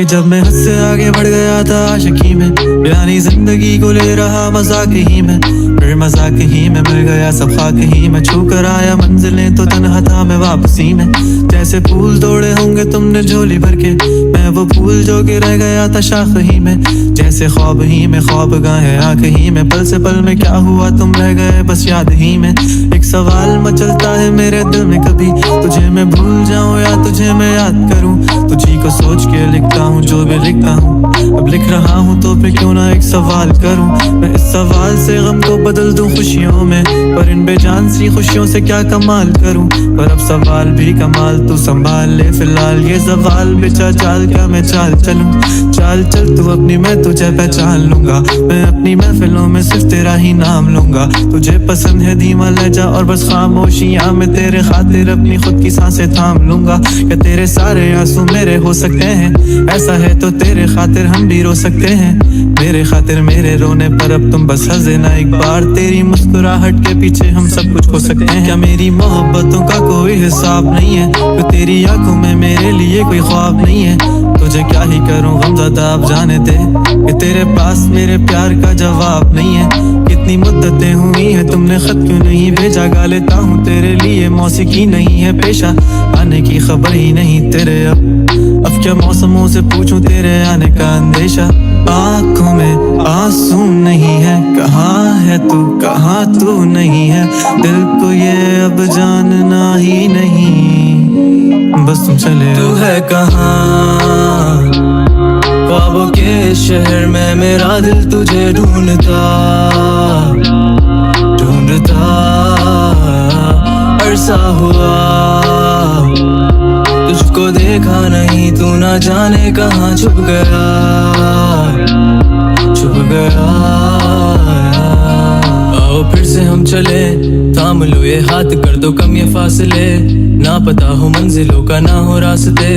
कि जब मैं हद से आगे बढ़ गया था आशिकी में, यानी जिंदगी को ले रहा मजाक ही में, फिर मजाक ही में मिल गया सब खाक ही में। छू कर आया मंजिलें तो तन्हा था मैं वापसी में। जैसे फूल तोड़े होंगे तुमने झोली भर के, मैं वो फूल जो कि रह गया था शाख ही में। जैसे ख्वाब ही में ख्वाब गाहे आंख ही में, पल से पल में क्या हुआ तुम रह गए बस याद ही में। एक सवाल मचलता है मेरे दिल में, कभी तुझे मैं भूल जाऊं या तुझे मैं याद करूं। तुझी को सोच के लिखता हूँ जो भी लिखता हूँ, अब लिख रहा हूँ तो फिर क्यों ना एक सवाल करूं। मैं इस सवाल से गम को बदल दूं खुशियों में, पर इन बेजान सी खुशियों से क्या कमाल करूं। पर अब सवाल भी कमाल तू संभाल ले फिलहाल, ये सवाल बेचा चाल क्या मैं चाल चलूं। चाल चल तू अपनी मैं तुझे पहचान लूंगा, मैं अपनी महफिलों में सिर्फ तेरा ही नाम लूंगा। तुझे पसंद है धीमा लहजा और बस खामोशियां, मैं तेरे खातिर अपनी खुद की सांसें थाम लूंगा। क्या तेरे सारे आंसू मेरे हो सकते हैं, ऐसा है तो तेरे खातिर हम भी रो सकते हैं। मेरे खातिर मेरे रोने पर अब तुम बस हंस देना एक बार, तेरी मुस्कुराहट के पीछे हम सब कुछ खो सकते हैं। क्या मेरी मोहब्बतों का कोई हिसाब नहीं है, तो तेरी आंखों में मेरे लिए कोई ख्वाब नहीं है। तुझे क्या ही करूं गमज़दा अब जाने दे, कि तेरे पास मेरे प्यार का जवाब नहीं है। कितनी मुद्दतें हुई हैं तुमने खत क्यों नहीं भेजा, गा लेता हूँ तेरे लिए मौसीकी नहीं है पेशा। आने की खबर ही नहीं तेरे अब क्या मौसमों से पूछूं तेरे आने का अंदेशा। आँखों में आंसू नहीं है, कहाँ है तू कहाँ तू नहीं है। दिल को ये अब जानना ही नहीं, बस तुम चले तू है कहाँ। ख्वाबों के शहर में मेरा दिल तुझे ढूंढता ढूंढता अरसा हुआ, तुझको देखा नहीं तू ना जाने कहाँ छुप गया छुप गया। आओ फिर से हम चले, थाम लो ये हाथ कर दो कम ये फासले। ना पता हो मंजिलों का ना हो रास्ते,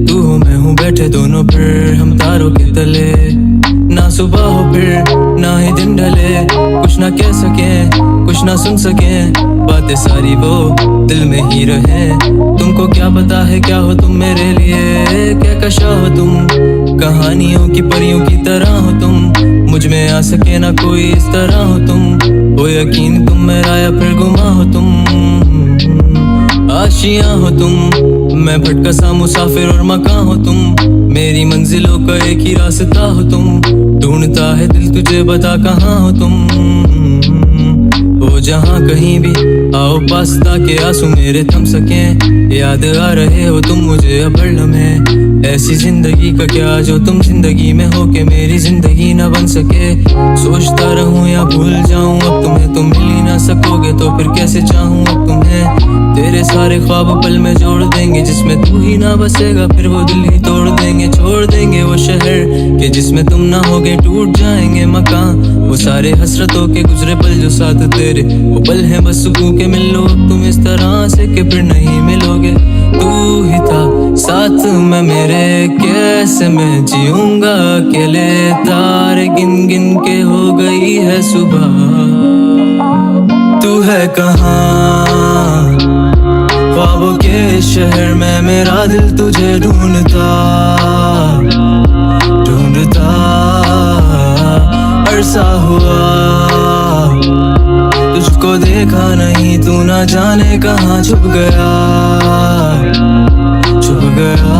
तू हो मैं हूँ बैठे दोनों फिर हम तारों के तले। ना सुबह हो फिर ना ही दिन ढले, कुछ ना कह सके कुछ ना सुन सके, बातें सारी वो दिल में ही रहे। तुमको क्या पता है क्या हो तुम मेरे लिए, क्या कशा हो तुम कहानियों की परियों की तरह हो तुम। मुझ में आ सके ना कोई इस तरह हो तुम, हो यकीन तुम मेरा या फिर गुमा हो तुम। आशियां हो तुम मैं भटका सा मुसाफिर और मकान हो तुम, मेरी मंजिलों का एक ही रास्ता हो तुम। ढूंढता है दिल तुझे बता कहाँ हो तुम, हो जहाँ कहीं भी आओ पास ताकि आंसू मेरे थम सके। याद आ रहे हो तुम मुझे अब हर लम्हे, ऐसी जिंदगी का क्या जो तुम जिंदगी में हो के मेरी जिंदगी ना बन सके। सोचता रहूं या भूल जाऊं अब तुम्हें, तुम मिल ही ना सकोगे तो फिर कैसे चाहूं अब तुम्हें। तेरे सारे ख्वाब पल में जोड़ देंगे, जिसमें तू ही ना बसेगा फिर वो दिल ही तोड़ देंगे। छोड़ देंगे वो शहर के जिसमें तुम ना होगे, टूट जाएंगे मकान वो सारे हसरतों के गुजरे पल जो साथ तेरे वो पल है बस सुकून के। मिल लो अब तुम इस तरह से कि फिर नहीं मिलोगे। तू ही था साथ में मेरे, कैसे मैं जीऊंगा अकेले। तारे गिन गिन के हो गई है सुबह, तू है कहाँ। ख्वाबों के शहर में मेरा दिल तुझे ढूंढता ढूंढता अरसा हुआ, तुझको देखा नहीं तू ना जाने कहाँ छुप गया छुप गया।